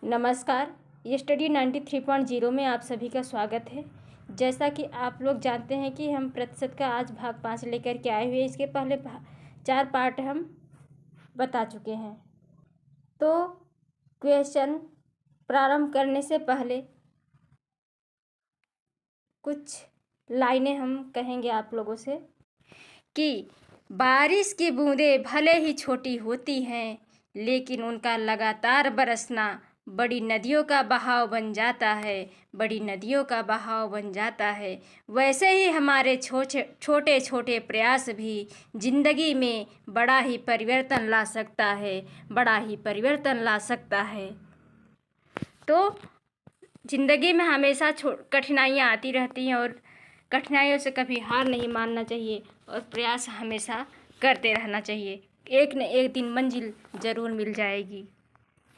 नमस्कार। ये स्टडी 93.0 में आप सभी का स्वागत है। जैसा कि आप लोग जानते हैं कि हम प्रतिशत का आज भाग 5 लेकर के आए हुए हैं। इसके पहले 4 पार्ट हम बता चुके हैं। तो क्वेश्चन प्रारंभ करने से पहले कुछ लाइनें हम कहेंगे आप लोगों से कि बारिश की बूंदें भले ही छोटी होती हैं, लेकिन उनका लगातार बरसना बड़ी नदियों का बहाव बन जाता है, बड़ी नदियों का बहाव बन जाता है। वैसे ही हमारे छोटे छोटे प्रयास भी जिंदगी में बड़ा ही परिवर्तन ला सकता है, बड़ा ही परिवर्तन ला सकता है। तो जिंदगी में हमेशा कठिनाइयाँ आती रहती हैं और कठिनाइयों से कभी हार नहीं मानना चाहिए और प्रयास हमेशा करते रहना चाहिए। एक न एक दिन मंजिल ज़रूर मिल जाएगी।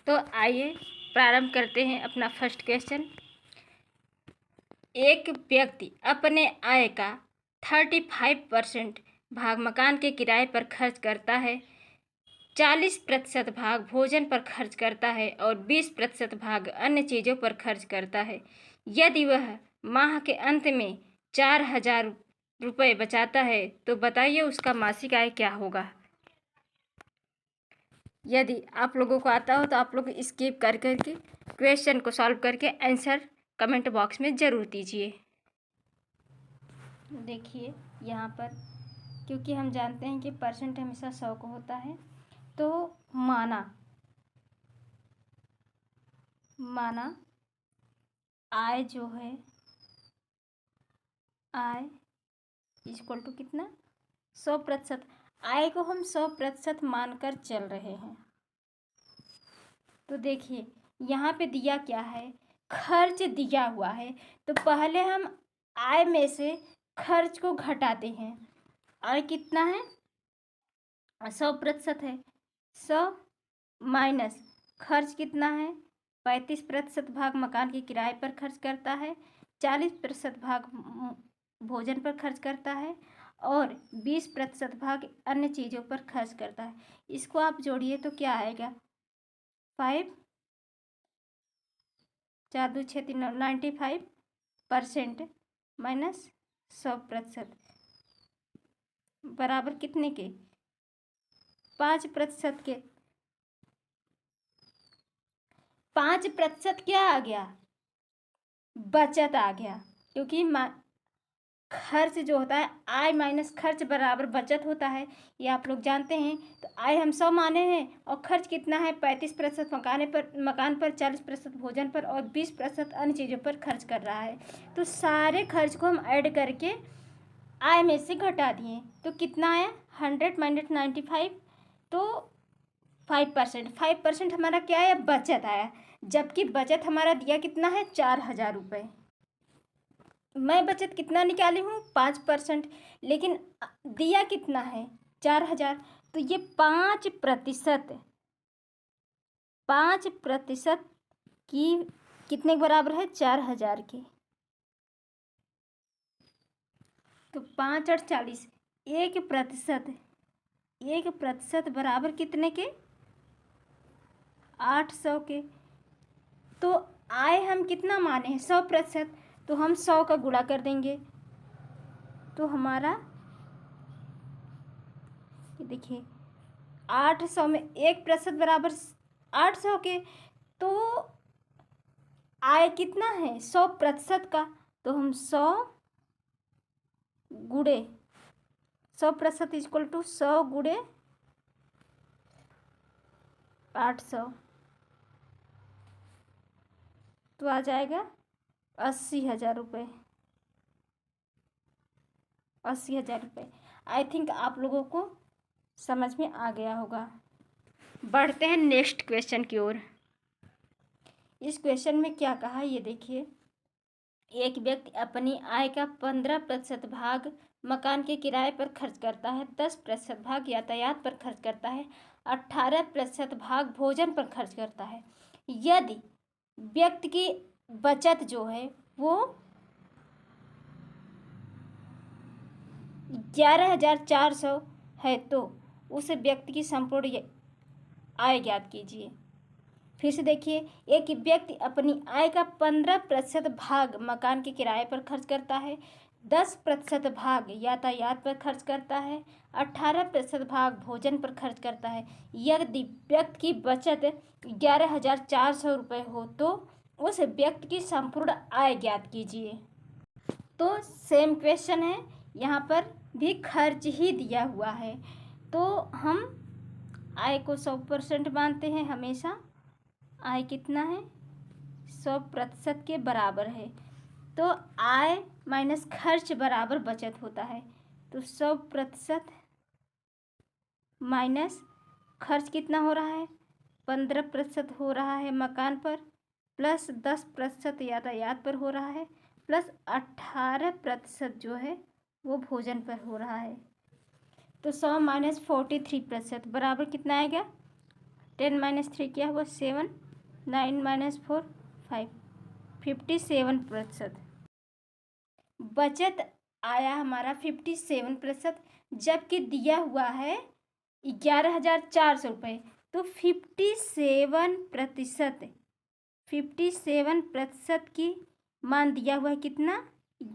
तो आइए प्रारंभ करते हैं अपना फर्स्ट क्वेश्चन। एक व्यक्ति अपने आय का 35% भाग मकान के किराए पर खर्च करता है, 40% भाग भोजन पर खर्च करता है और 20% भाग अन्य चीज़ों पर खर्च करता है। यदि वह माह के अंत में 4,000 रुपये बचाता है तो बताइए उसका मासिक आय क्या होगा। यदि आप लोगों को आता हो तो आप लोग स्किप कर करके क्वेश्चन को सॉल्व करके आंसर कमेंट बॉक्स में ज़रूर दीजिए। देखिए यहाँ पर, क्योंकि हम जानते हैं कि परसेंट हमेशा 100 को होता है, तो माना आय जो है, आय इक्वल टू कितना, 100%। आय को हम 100% मानकर चल रहे हैं। तो देखिए यहाँ पे दिया क्या है, खर्च दिया हुआ है। तो पहले हम आय में से खर्च को घटाते हैं। आय कितना है, 100% है। 100 माइनस खर्च कितना है, 35% भाग मकान के किराए पर खर्च करता है, 40% भाग भोजन पर खर्च करता है और 20% भाग अन्य चीज़ों पर खर्च करता है। इसको आप जोड़िए तो क्या आएगा, 5 4 2 6 3 95% माइनस 100% बराबर कितने के, 5% के। 5% क्या आ गया, बचत आ गया। क्योंकि खर्च जो होता है, आय माइनस खर्च बराबर बचत होता है, ये आप लोग जानते हैं। तो आय हम 100 माने हैं और खर्च कितना है, 35% मकान पर 40% भोजन पर और 20% अन्य चीज़ों पर खर्च कर रहा है। तो सारे खर्च को हम ऐड करके आय में से घटा दिए तो कितना आया, 100 माइनस 95, तो 5% हमारा क्या आया, बचत आया। जबकि बचत हमारा दिया कितना है, 4,000 रुपये। मैं बचत कितना निकाली हूँ, 5%, लेकिन दिया कितना है, 4,000। तो ये 5% की कितने के बराबर है, 4,000 के। तो 5 और 40, 1% बराबर कितने के, 800 के। तो आय हम कितना माने हैं, 100%, तो हम 100 का गुणा कर देंगे तो हमारा देखिए 800 में 1% बराबर 800 के। तो आय कितना है, 100% का, तो हम 100 गुणे 100% इक्वल टू 100 गुणे 800, तो आ जाएगा 80,000 रुपये। 80,000 रुपये। आई थिंक आप लोगों को समझ में आ गया होगा। बढ़ते हैं नेक्स्ट क्वेश्चन की ओर। इस क्वेश्चन में क्या कहा, ये देखिए। एक व्यक्ति अपनी आय का 15% भाग मकान के किराए पर खर्च करता है, 10% भाग यातायात पर खर्च करता है, 18% भाग भोजन पर खर्च करता है। यदि व्यक्ति की बचत जो है वो 11,400 है तो उस व्यक्ति की संपूर्ण आय ज्ञात कीजिए। फिर से देखिए, एक व्यक्ति अपनी आय का 15% भाग मकान के किराए पर खर्च करता है, 10% भाग यातायात पर खर्च करता है, 18% भाग भोजन पर खर्च करता है। यदि व्यक्ति की बचत 11,400 रुपये हो तो उस व्यक्ति की संपूर्ण आय ज्ञात कीजिए। तो सेम क्वेश्चन है, यहाँ पर भी खर्च ही दिया हुआ है। तो हम आय को 100% मानते हैं हमेशा। आय कितना है? 100% के बराबर है। तो आय माइनस खर्च बराबर बचत होता है। तो 100% माइनस खर्च कितना हो रहा है? 15% हो रहा है मकान पर, प्लस 10% यातायात पर हो रहा है, प्लस 18% जो है वो भोजन पर हो रहा है। तो 100 माइनस 43% बराबर कितना आएगा? 10 माइनस 3 क्या हुआ? 7, 9 माइनस 4 5, 57%। बचत आया हमारा 57%, जबकि दिया हुआ है 11,400 रुपये। तो 57% की मान दिया हुआ है कितना?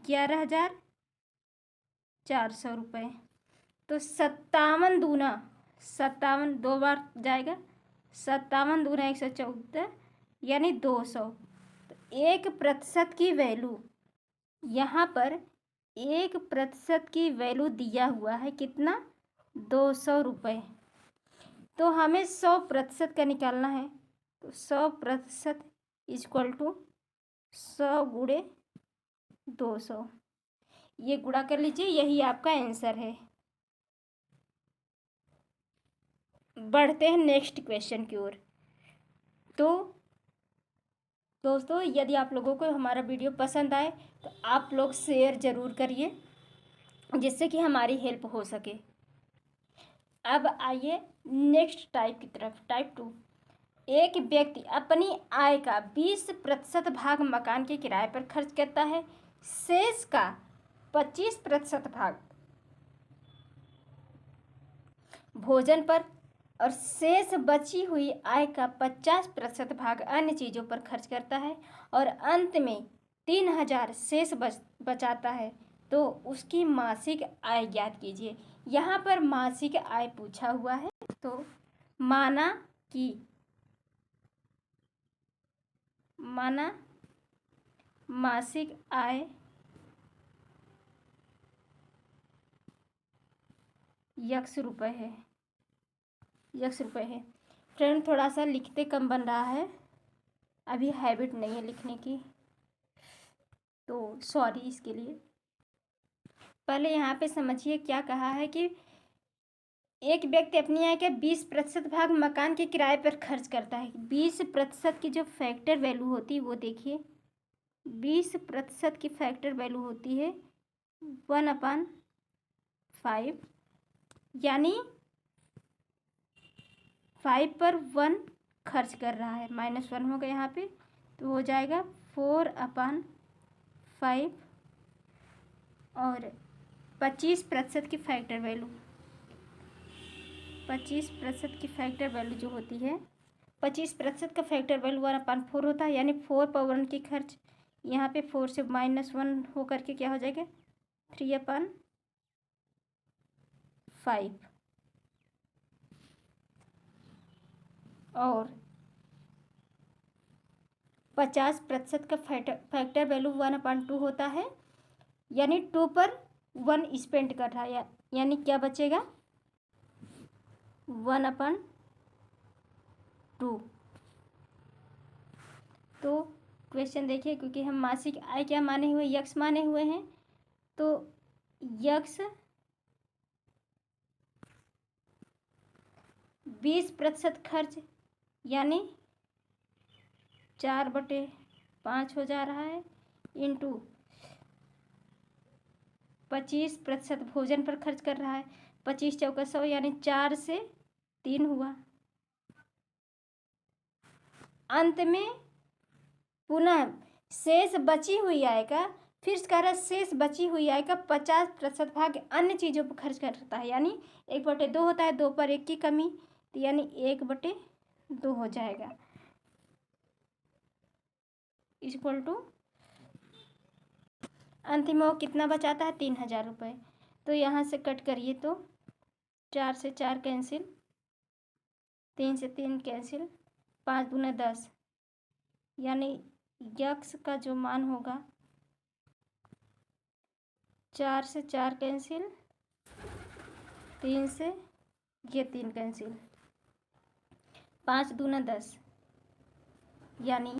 11,400 रुपये। तो 57 दूना 57 दो बार जाएगा, 57 दूना 114 यानी 200। तो 1% की वैल्यू यहाँ पर 1% की वैल्यू दिया हुआ है कितना? 200 रुपये। तो हमें 100% का निकालना है। तो 100% इक्वल टू 100 गुणे 200, ये गुणा कर लीजिए, यही आपका आंसर है। बढ़ते हैं नेक्स्ट क्वेश्चन की ओर। तो दोस्तों, यदि आप लोगों को हमारा वीडियो पसंद आए तो आप लोग शेयर ज़रूर करिए, जिससे कि हमारी हेल्प हो सके। अब आइए नेक्स्ट टाइप की तरफ। टाइप 2, एक व्यक्ति अपनी आय का 20% भाग मकान के किराए पर खर्च करता है, शेष का 25% भाग भोजन पर और शेष बची हुई आय का 50% भाग अन्य चीज़ों पर खर्च करता है और अंत में 3,000 शेष बचाता है, तो उसकी मासिक आय ज्ञात कीजिए। यहाँ पर मासिक आय पूछा हुआ है। तो माना मासिक आय x रुपये है। फ्रेंड, थोड़ा सा लिखते कम बन रहा है, अभी हैबिट नहीं है लिखने की, तो सॉरी इसके लिए। पहले यहाँ पे समझिए क्या कहा है कि एक व्यक्ति अपनी आय का 20% भाग मकान के किराए पर खर्च करता है। 20% की जो फैक्टर वैल्यू होती है वो देखिए, 20% की फैक्टर वैल्यू होती है 1/5, यानी 5 पर 1 खर्च कर रहा है, -1 होगा यहाँ पे, तो हो जाएगा 4/5। और 25% की फैक्टर वैल्यू, 25% की फैक्टर वैल्यू जो होती है, 25% का फैक्टर वैल्यू 1/4 होता है, यानी 4 पर 1 की खर्च, यहाँ पे 4 से -1 हो करके क्या हो जाएगा? 3/5। और 50% का फैक्टर वैल्यू 1/2 होता है, यानी 2 पर 1 स्पेंड कर रहा है, यानी क्या बचेगा? 1/2। तो क्वेश्चन देखिए, क्योंकि हम मासिक आय क्या माने हुए? यक्स माने हुए हैं, तो यक्स 20% खर्च, यानी 4/5 हो जा रहा है, इंटू 25% भोजन पर खर्च कर रहा है, 25 चौका 100, यानी 4 से 3 हुआ। अंत में पुनः शेष बची हुई आय का, फिर कह रहा है शेष बची हुई आय का 50% भाग अन्य चीज़ों पर खर्च करता है, यानी 1/2 होता है, 2 पर 1 की कमी, तो यानी 1/2 हो जाएगा। इक्वल टू अंतिम में वो कितना बचाता है 3,000 रुपये। तो यहाँ से कट करिए तो 4 से 4 कैंसिल, 3 से 3 कैंसिल, 5 दूना 10, यानी यक्स का जो मान होगा 4 से 4 कैंसिल, 3 से ये 3 कैंसिल, 5 दूना 10, यानी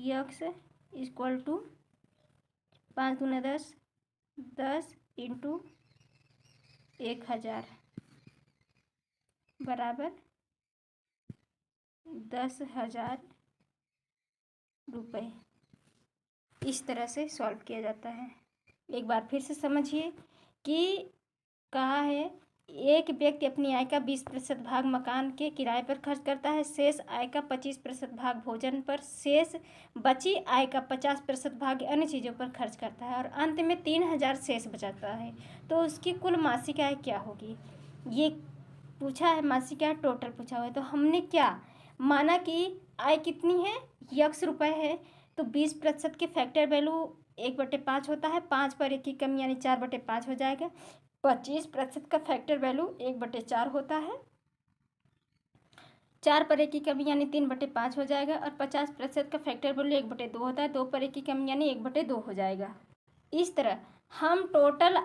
यक्स इक्वल टू 5 दूना 10, 10 इंटू 1,000 बराबर 10,000 रुपये। इस तरह से सॉल्व किया जाता है। एक बार फिर से समझिए कि कहा है एक व्यक्ति अपनी आय का 20% भाग मकान के किराए पर खर्च करता है, शेष आय का 25% भाग भोजन पर, शेष बची आय का 50% भाग अन्य चीज़ों पर खर्च करता है और अंत में 3,000 शेष बचाता है। तो उसकी कुल मासिक आय क्या होगी? ये पूछा है, मासिक आय टोटल पूछा हुआ है। तो हमने क्या माना कि आय कितनी है, यक्स रुपये है, तो 20% के फैक्टर वैल्यू 1/5 होता है, 5 पर 1 की कमी यानी 4/5 हो जाएगा। 25% का फैक्टर वैल्यू 1/4 होता है, 4 पर 1 की कमी यानी 3/5 हो जाएगा और 50% का फैक्टर वैल्यू 1/2 होता है, 2 पर 1 की कमी यानी 1/2 हो जाएगा। इस तरह हम टोटल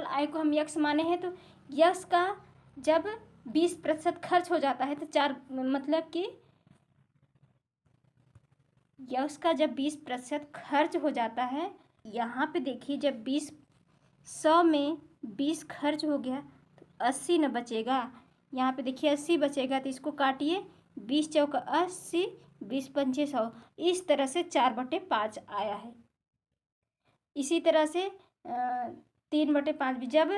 आय को हम यक्स माने हैं, तो यक्स का जब 20% खर्च हो जाता है तो 4 मतलब कि यक्स का जब 20% खर्च हो जाता है, यहाँ पे देखिए जब 100 में 20 खर्च हो गया तो 80 न बचेगा। यहाँ पे देखिए 80 बचेगा, तो इसको काटिए, 20 चौका 80, 20 पंचे 100, इस तरह से 4/5 आया है। इसी तरह से 3/5 भी जब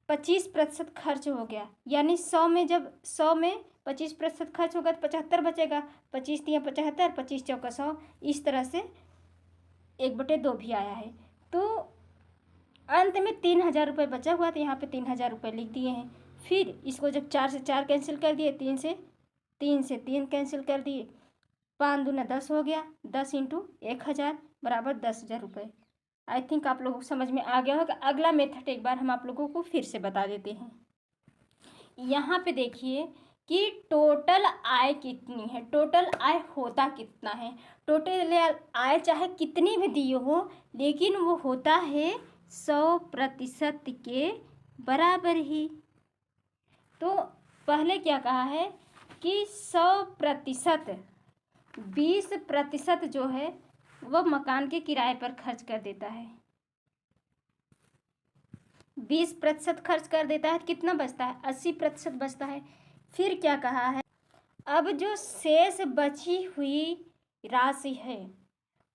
25% खर्च हो गया, यानी 100 में जब 100 में 25% खर्च होगा तो 75 बचेगा, 25 तिया 75, 25 चौका 100, इस तरह से 1/2 भी आया है। तो अंत में 3,000 रुपये बचा हुआ, तो यहाँ पे 3,000 रुपये लिख दिए हैं। फिर इसको जब 4 से 4 कैंसिल कर दिए, 3 से 3 कैंसिल कर दिए, 5 दूना 10 हो गया, 10 इंटू 1,000 बराबर 10,000 रुपये। आई थिंक आप लोगों को समझ में आ गया होगा। अगला मेथड एक बार हम आप लोगों को फिर से बता देते हैं। यहाँ पे देखिए कि टोटल आय कितनी है, टोटल आय होता कितना है। टोटल आय चाहे कितनी भी दी हो, लेकिन वो होता है 100% के बराबर ही। तो पहले क्या कहा है कि 100%, 20% जो है वो मकान के किराए पर खर्च कर देता है। 20% खर्च कर देता है तो कितना बचता है, 80% बचता है। फिर क्या कहा है, अब जो शेष बची हुई राशि है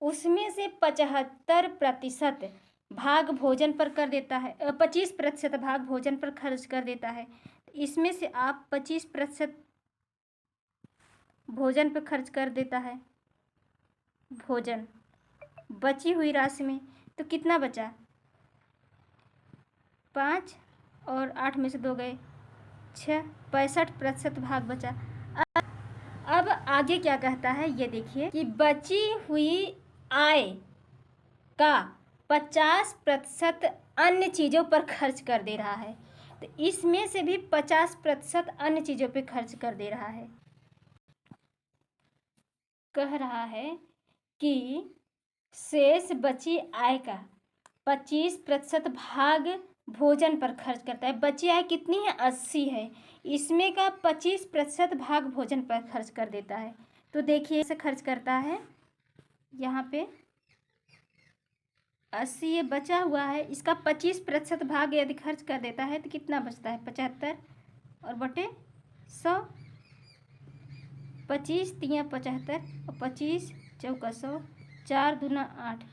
उसमें से 75% भाग भोजन पर कर देता है, 25% भाग भोजन पर खर्च कर देता है। इसमें से आप 25% भोजन पर खर्च कर देता है, भोजन बची हुई राशि में, तो कितना बचा, 5 और 8 में से 2 गए 6, 65% भाग बचा। अब आगे क्या कहता है ये देखिए कि बची हुई आय का 50% अन्य चीज़ों पर खर्च कर दे रहा है, तो इसमें से भी 50% अन्य चीज़ों पर खर्च कर दे रहा है। कह रहा है कि शेष बची आय का 25% भाग भोजन पर खर्च करता है। बची आय कितनी है, 80 है, इसमें का 25% भाग भोजन पर खर्च कर देता है। तो देखिए ऐसे खर्च करता है, यहाँ पे 80 ये बचा हुआ है, इसका 25% भाग यदि खर्च कर देता है तो कितना बचता है, 75 और बटे 100, 25 तिया 75 और 25 चौका 100, 4 दूना 8,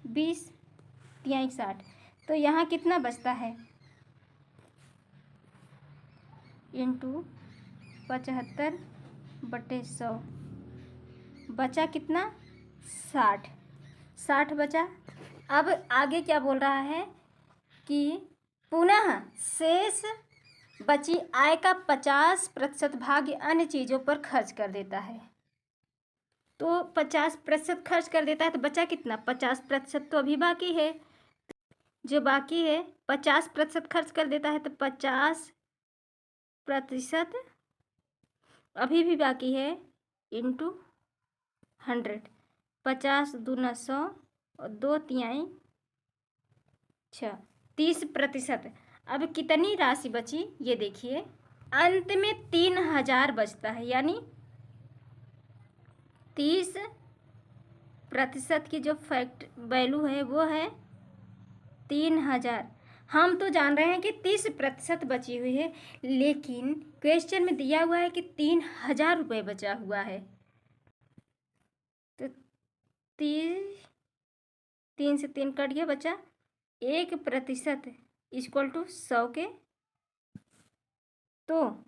20 तिया 60, तो यहाँ कितना बचता है, इंटू 75/100, बचा कितना, 60 बचा। अब आगे क्या बोल रहा है कि पुनः शेष बची आय का 50% भाग अन्य चीज़ों पर खर्च कर देता है। तो 50% खर्च कर देता है तो बचा कितना? 50% तो अभी बाकी है, जो बाकी है 50% खर्च कर देता है तो 50% अभी भी बाकी है इंटू 100। 50×2 और 2×3 6, 30%। अब कितनी राशि बची ये देखिए, अंत में 3000 बचता है, यानी 30% की जो फैक्ट वैल्यू है वो है 3000। हम तो जान रहे हैं कि 30% बची हुई है, लेकिन क्वेश्चन में दिया हुआ है कि 3000 रुपये बचा हुआ है। तो 3 से 3 कट गया, बचा 1% इक्वल टू 100 के। तो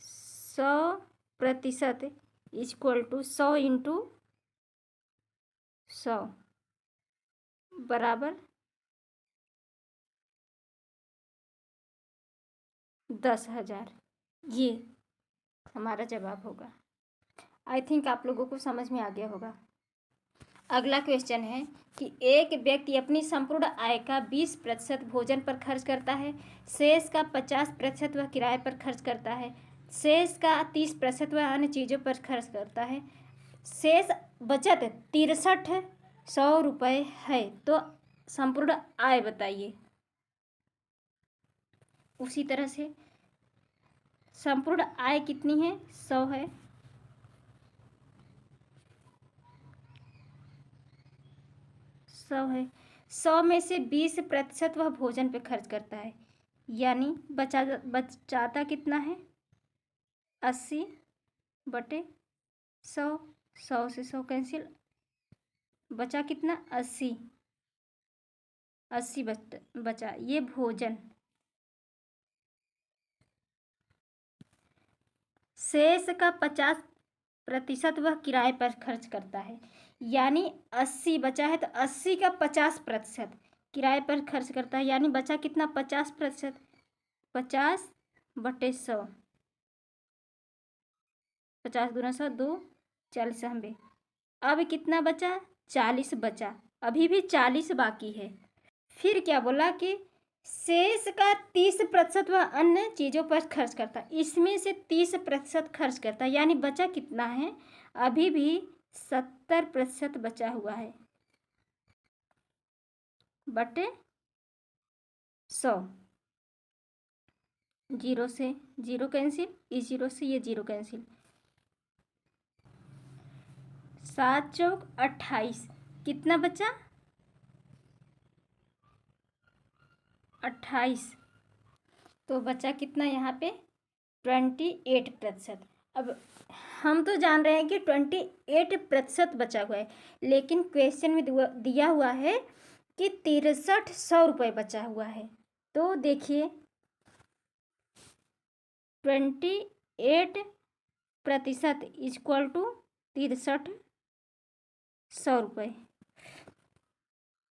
100% इक्वल टू 100 इंटू 100 बराबर 10,000। ये हमारा जवाब होगा। आई थिंक आप लोगों को समझ में आ गया होगा। अगला क्वेश्चन है कि एक व्यक्ति अपनी संपूर्ण आय का 20% भोजन पर खर्च करता है, शेष का 50% वह किराए पर खर्च करता है, शेष का 30% वह अन्य चीज़ों पर खर्च करता है, शेष बचत 6300 रुपये है। तो संपूर्ण आय बताइए। उसी तरह से संपूर्ण आय कितनी है? 100 है। 100 है। 100 में से 20% वह भोजन पे खर्च करता है, यानी बचाता कितना है? 80/100। 100 से 100 कैंसिल, बचा कितना? 80। 80 बचा, ये भोजन। शेष का 50% वह किराए पर खर्च करता है, यानी 80 बचा है तो 80 का 50% किराए पर खर्च करता है, यानी बचा कितना? 50%। 50/100, 50×100 2, 40 हमें। अब कितना बचा? 40 बचा, अभी भी 40 बाकी है। फिर क्या बोला कि शेष का 30% वह अन्य चीज़ों पर खर्च करता है, इसमें से 30% खर्च करता है, यानी बचा कितना है? अभी भी 70% बचा हुआ है बटे 100। 0 से 0 कैंसिल, इस 0 से ये 0 कैंसिल। 7 चौक 28, कितना बचा? 28। तो बचा कितना यहाँ पे? 28%। अब हम तो जान रहे हैं कि 28% बचा हुआ है, लेकिन क्वेश्चन में दिया हुआ है कि 6300 रुपये बचा हुआ है। तो देखिए 28% इक्वल टू 6300 रुपये।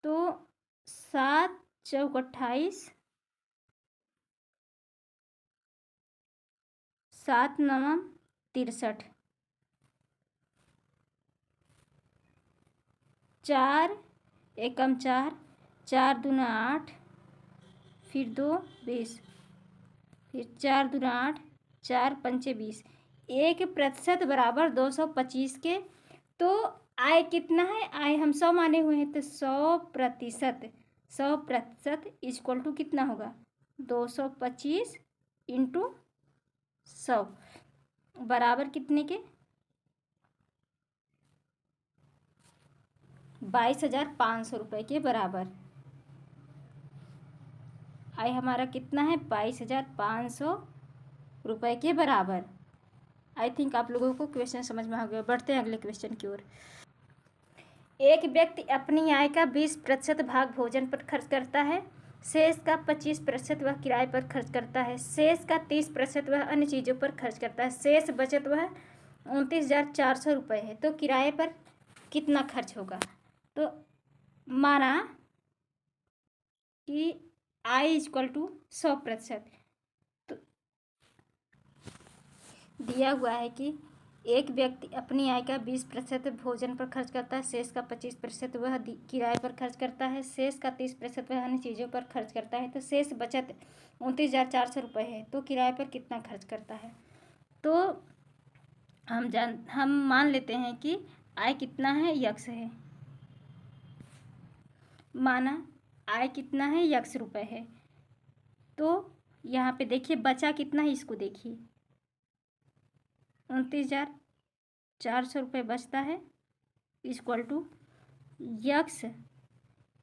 तो 7 चौक 28, 7 9 63, 4 एकम 4, 4 दूना 8, फिर 2 20, फिर 4 दूना 8, 4 पंचे 20, 1% बराबर 225 के। तो आय कितना है? आय हम 100 माने हुए हैं, तो 100% इक्वल टू कितना होगा? 225 इंटू 100 बराबर कितने के? 22,500 रुपये के बराबर। आय हमारा कितना है? 22,500 रुपये के बराबर। आई थिंक आप लोगों को क्वेश्चन समझ में आ गया। बढ़ते हैं अगले क्वेश्चन की ओर। एक व्यक्ति अपनी आय का 20% भाग भोजन पर खर्च करता है, शेष का 25% वह किराए पर खर्च करता है, शेष का 30% वह अन्य चीज़ों पर खर्च करता है, शेष बचत वह 29,400 रुपये है। तो किराए पर कितना खर्च होगा? तो माना कि आय इक्वल टू 100%, तो दिया हुआ है कि एक व्यक्ति अपनी आय का 20% भोजन पर खर्च करता है, शेष का 25% वह किराए पर खर्च करता है, शेष का 30% वह अन्य चीज़ों पर खर्च करता है। तो शेष बचत 29,400 रुपये है। तो किराए पर कितना खर्च करता है? तो हम मान लेते हैं कि आय कितना है, यक्स है। माना आय कितना है, यक्स रुपये है। तो यहाँ पे देखिए बचा कितना है, इसको देखिए 29,400 रुपये बचता है, इक्वल टू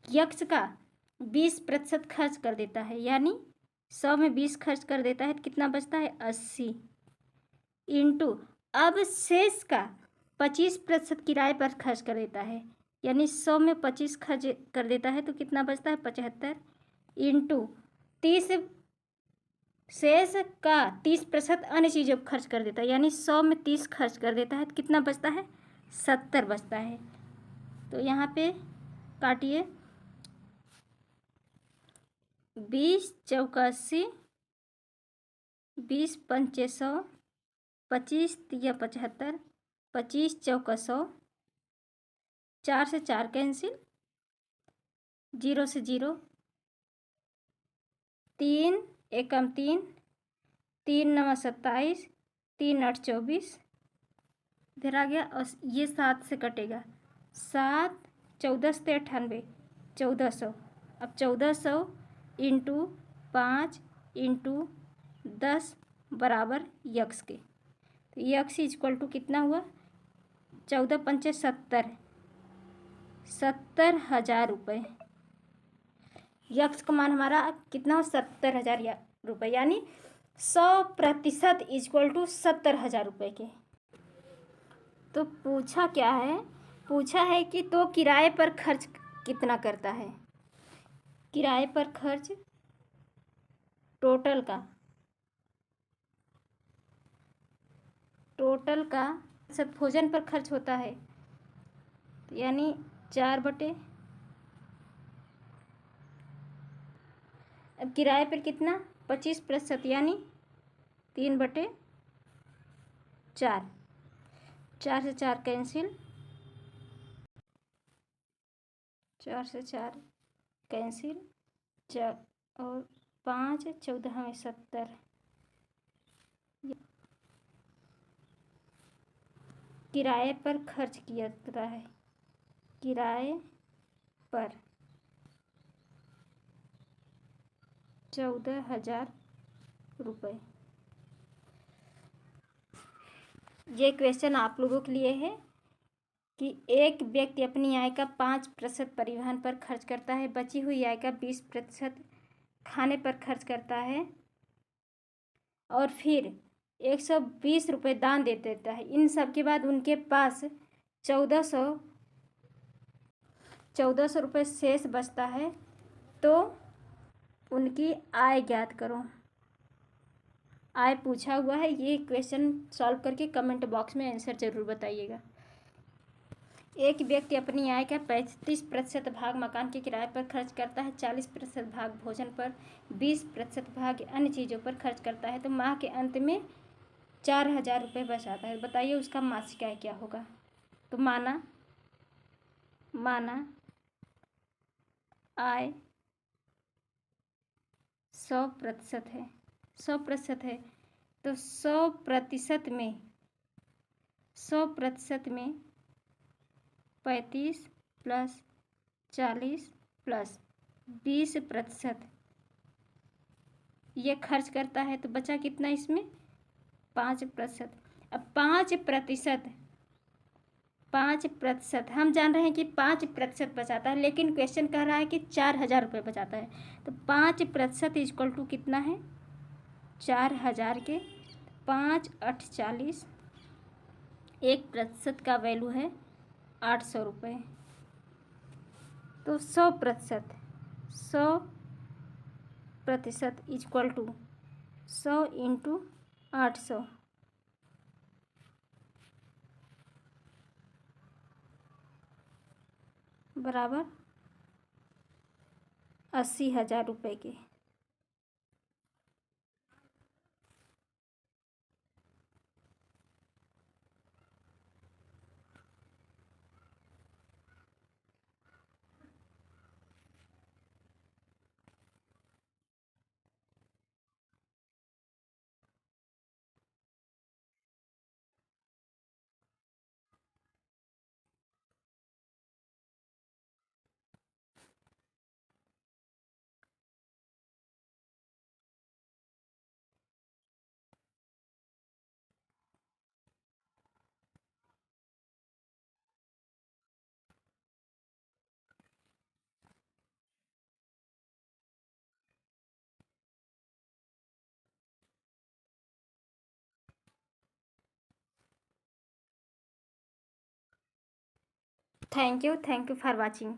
यक्स का 20% खर्च कर देता है, यानी 100 में 20 खर्च कर देता है तो कितना बचता है, 80 इंटू अब शेष का 25% किराए पर खर्च कर देता है, यानी 100 में 25 खर्च कर देता है तो कितना बचता है, 75 इंटू 30 शेष का 30% अन्य चीज़ों पर खर्च कर देता है, यानी 100 में 30 खर्च कर देता है तो कितना बचता है, 70 बचता है। तो यहाँ पे काटिए 20 चौका 80, 20 पंचे 100, 25 तिया 75, 25 चौका 100, 4 से 4 कैंसिल, 0 से 0, 3 एकम 3, 3 9 27, 3 8 24, इधर आ गया और ये 7 से कटेगा, 7 14 से 98, 1400। अब 1400 इंटू 5 इंटू 10 बराबर यक्स के। तो यक्स इक्वल टू कितना हुआ, 14 पंचे 70, 70,000 रुपये। यक्स का मान हमारा कितना हो, 70,000 रुपये, यानी 100% इक्वल टू 70,000 रुपये के। तो पूछा क्या है, पूछा है कि तो किराए पर खर्च कितना करता है। किराए पर खर्च टोटल का सब भोजन पर खर्च होता है, यानी 4/, अब किराए पर कितना, 25%, यानी 3/4, 4 से 4 कैंसिल, 4 से 4 कैंसिल, 4 और 5 14 में 70, किराए पर खर्च किया जाता है, किराए पर 14,000 रुपये। ये क्वेश्चन आप लोगों के लिए है कि एक व्यक्ति अपनी आय का 5% परिवहन पर खर्च करता है, बची हुई आय का 20% खाने पर खर्च करता है और फिर 120 रुपये दान दे देता है। इन सब के बाद उनके पास 1400 रुपये शेष बचता है। तो उनकी आय ज्ञात करो। आय पूछा हुआ है, ये क्वेश्चन सॉल्व करके कमेंट बॉक्स में आंसर ज़रूर बताइएगा। एक व्यक्ति अपनी आय का 35% भाग मकान के किराए पर खर्च करता है, 40% भाग भोजन पर, 20% भाग अन्य चीज़ों पर खर्च करता है। तो माह के अंत में 4,000 रुपये बचाता है। बताइए उसका मासिक आय क्या होगा। तो माना आय 100% है, 100% है, तो 100% में 35 प्लस 40 प्लस 20% ये खर्च करता है। तो बचा कितना इसमें, 5%। अब 5% हम जान रहे हैं कि 5% बचाता है, लेकिन क्वेश्चन कह रहा है कि 4,000 रुपये बचाता है। तो 5% इक्वल टू कितना है, 4,000 के 5 8 40, 1% का वैल्यू है 800 रुपये। तो 100% इक्वल टू 100 इंटू 800 बराबर 80,000 रुपये के। Thank you for watching.